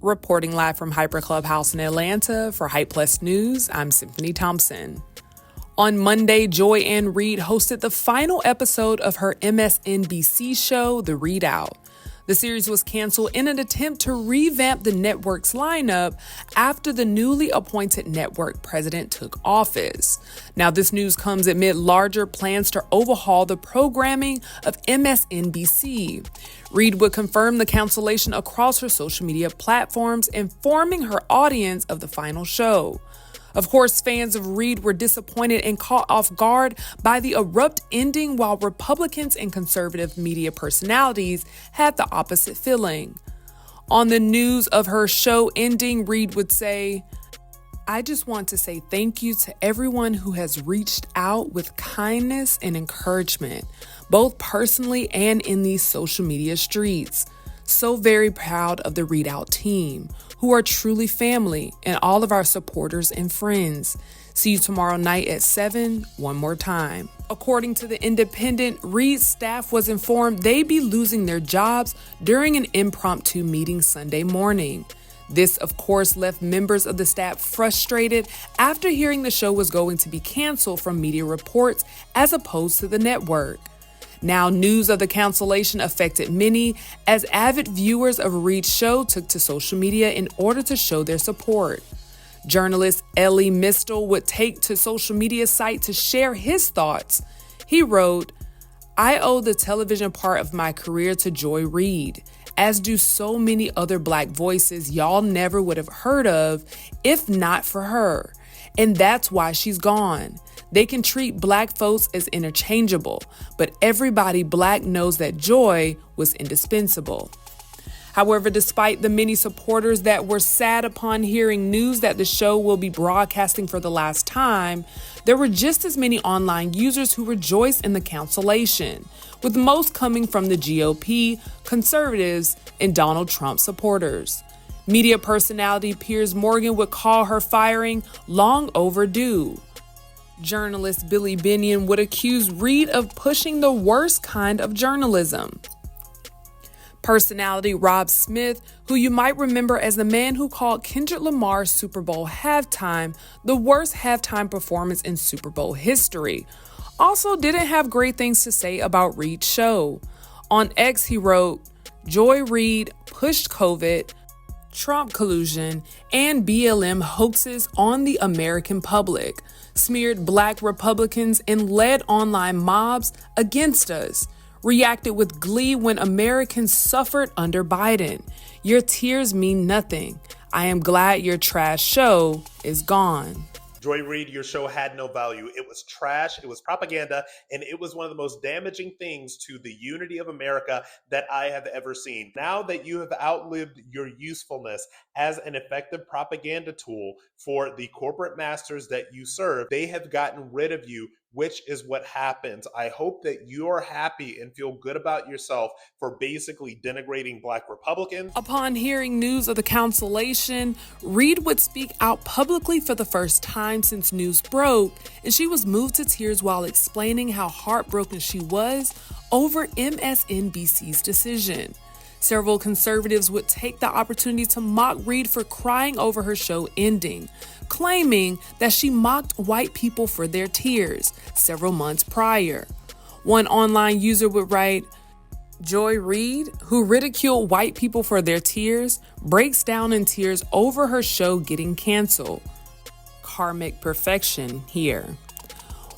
Reporting live from Hyper Clubhouse in Atlanta for Hype Plus News, I'm Symphony Thompson. On Monday, Joy Ann Reid hosted the final episode of her MSNBC show, The Reid Out. The series was canceled in an attempt to revamp the network's lineup after the newly appointed network president took office. Now, this news comes amid larger plans to overhaul the programming of MSNBC. Reid would confirm the cancellation across her social media platforms, informing her audience of the final show. Of course, fans of Reid were disappointed and caught off guard by the abrupt ending, while Republicans and conservative media personalities had the opposite feeling. On the news of her show ending, Reid would say, "I just want to say thank you to everyone who has reached out with kindness and encouragement, both personally and in these social media streets. So very proud of the Reid Out team, who are truly family, and all of our supporters and friends. See you tomorrow night at 7, one more time." According to The Independent, Reid's staff was informed they'd be losing their jobs during an impromptu meeting Sunday morning. This, of course, left members of the staff frustrated after hearing the show was going to be canceled from media reports as opposed to the network. Now, news of the cancellation affected many, as avid viewers of Reid's show took to social media in order to show their support. Journalist Ellie Mistel would take to social media site to share his thoughts. He wrote, "I owe the television part of my career to Joy Reid, as do so many other Black voices y'all never would have heard of if not for her. And that's why she's gone. They can treat Black folks as interchangeable, but everybody Black knows that Joy was indispensable." However, despite the many supporters that were sad upon hearing news that the show will be broadcasting for the last time, there were just as many online users who rejoiced in the cancellation, with most coming from the GOP, conservatives, and Donald Trump supporters. Media personality Piers Morgan would call her firing long overdue. Journalist Billy Binion would accuse Reid of pushing the worst kind of journalism. Personality Rob Smith, who you might remember as the man who called Kendrick Lamar's Super Bowl halftime the worst halftime performance in Super Bowl history, also didn't have great things to say about Reid's show. On X, he wrote, "Joy Reid pushed COVID, Trump collusion, and BLM hoaxes on the American public, smeared Black Republicans, and led online mobs against us. Reacted with glee when Americans suffered under Biden. Your tears mean nothing. I am glad your trash show is gone." Joy Reid, your show had no value. It was trash, it was propaganda, and it was one of the most damaging things to the unity of America that I have ever seen. Now that you have outlived your usefulness as an effective propaganda tool for the corporate masters that you serve, they have gotten rid of you, which is what happens. I hope that you're happy and feel good about yourself for basically denigrating Black Republicans. Upon hearing news of the cancellation, Reid would speak out publicly for the first time since news broke, and she was moved to tears while explaining how heartbroken she was over MSNBC's decision. Several conservatives would take the opportunity to mock Reid for crying over her show ending, claiming that she mocked white people for their tears several months prior. One online user would write, "Joy Reid, who ridiculed white people for their tears, breaks down in tears over her show getting canceled. Karmic perfection here."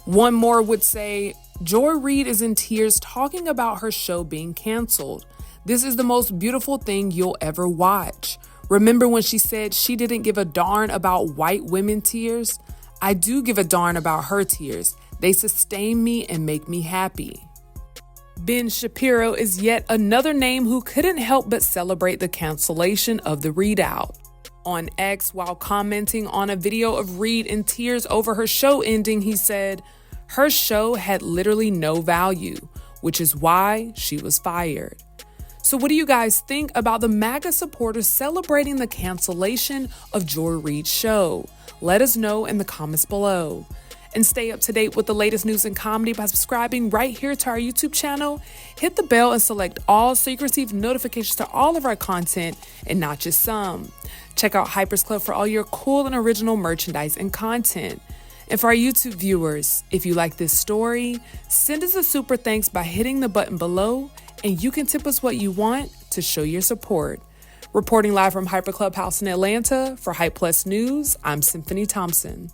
One more would say, "Joy Reid is in tears talking about her show being canceled. This is the most beautiful thing you'll ever watch. Remember when she said she didn't give a darn about white women tears? I do give a darn about her tears. They sustain me and make me happy." Ben Shapiro is yet another name who couldn't help but celebrate the cancellation of the Reid Out. On X, while commenting on a video of Reid in tears over her show ending, he said, "Her show had literally no value, which is why she was fired." So what do you guys think about the MAGA supporters celebrating the cancellation of Joy Reid's show? Let us know in the comments below. And stay up to date with the latest news and comedy by subscribing right here to our YouTube channel. Hit the bell and select all so you can receive notifications to all of our content and not just some. Check out Hypers Club for all your cool and original merchandise and content. And for our YouTube viewers, if you like this story, send us a super thanks by hitting the button below, and you can tip us what you want to show your support. Reporting live from Hyper Clubhouse in Atlanta for Hype Plus News, I'm Symphony Thompson.